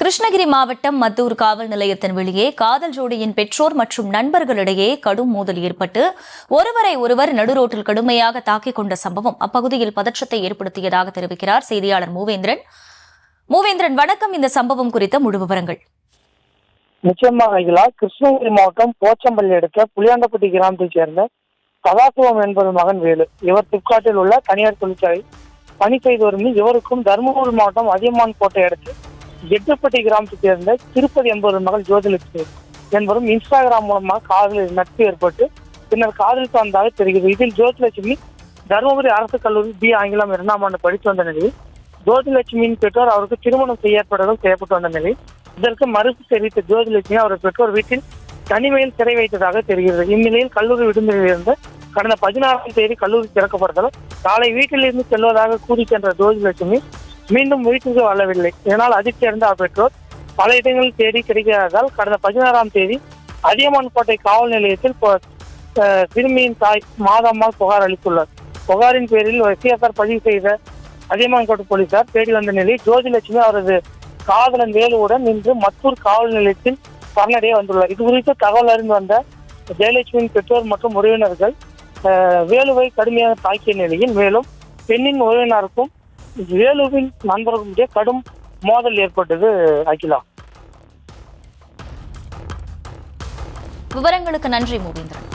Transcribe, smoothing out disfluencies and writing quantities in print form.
கிருஷ்ணகிரி மாவட்டம் மத்தூர் காவல் நிலையத்தின் வெளியே காதல் ஜோடியின் பெற்றோர் மற்றும் நண்பர்களிடையே கடும் மோதல் ஏற்பட்டு ஒருவரை ஒருவர் நடுரோட்டில் கடுமையாக தாக்கிக் கொண்ட சம்பவம் அப்பகுதியில் பதற்றத்தை ஏற்படுத்தியதாக தெரிவிக்கிறார் செய்தியாளர் மூவேந்திரன். வணக்கம். இந்த சம்பவம் குறித்த முழு விவரங்கள். நிச்சயமாக கிருஷ்ணகிரி மாவட்டம் போச்சம்பள்ளி அடுத்த புளியாண்டப்பட்டி கிராமத்தைச் சேர்ந்த சதாசிவம் என்பது மகன் வேலு. இவர் சிப்காட்டில் உள்ள தனியார் தொழிற்சாலை பணி செய்து வரும். இவருக்கும் தருமபுரி மாவட்டம் அதியமான் கோட்டை அடுத்து எட்டுப்பட்டி கிராமத்தைச் சேர்ந்த திருப்பதி என்பது மகள் ஜோதிலட்சுமி என்பவரும் இன்ஸ்டாகிராம் மூலமாக காதலில் நட்பு ஏற்பட்டு பின்னர் காதலித்து வந்ததாக தெரிகிறது. இதில் ஜோதிலட்சுமி தருமபுரி அரசு கல்லூரி பி ஆங்கிலம் 2ஆம் ஆண்டு படித்து வந்த நிலையில் ஜோதிலட்சுமியின் பெற்றோர் அவருக்கு திருமணம் செய்யப்பட்டு வந்த நிலையில் இதற்கு மறுப்பு தெரிவித்த ஜோதிலட்சுமி அவரது பெற்றோர் வீட்டில் தனிமையில் சிறை வைத்ததாக தெரிகிறது. இந்நிலையில் கல்லூரி விடுமுறையில் இருந்து கடந்த 16ஆம் தேதி கல்லூரி திறக்கப்பட்டதால் காலை வீட்டிலிருந்து செல்வதாக கூறி சென்ற ஜோதிலட்சுமி மீண்டும் வீட்டுக்கு வரவில்லை. இதனால் அதிர்ச்சி அடைந்த அவர் பெற்றோர் பல இடங்களில் தேடி கிடைக்காததால் கடந்த 16ஆம் தேதி அதியமான் கோட்டை காவல் நிலையத்தில் சிறுமியின் தாய் மாதம்மாள் புகார் அளித்துள்ளார். புகாரின் பேரில் சிஎஸ்ஆர் பதிவு செய்த அதியமான் கோட்டை போலீசார் தேடி வந்த நிலையில் ஜோதிலட்சுமி அவரது காதலன் வேலுவுடன் இன்று மத்தூர் காவல் நிலையத்தில் சரணடைய வந்துள்ளார். இது குறித்து தகவல் அறிந்து வந்த ஜெயலட்சுமியின் பெற்றோர் மற்றும் உறவினர்கள் வேலுவை கடுமையாக தாக்கிய நிலையில் மேலும் பெண்ணின் உறவினருக்கும் வேலுவின் நண்பர்களுடைய கடும் மோதல் ஏற்பட்டது. அகிலா, விவரங்களுக்கு நன்றி மூவேந்திரன்.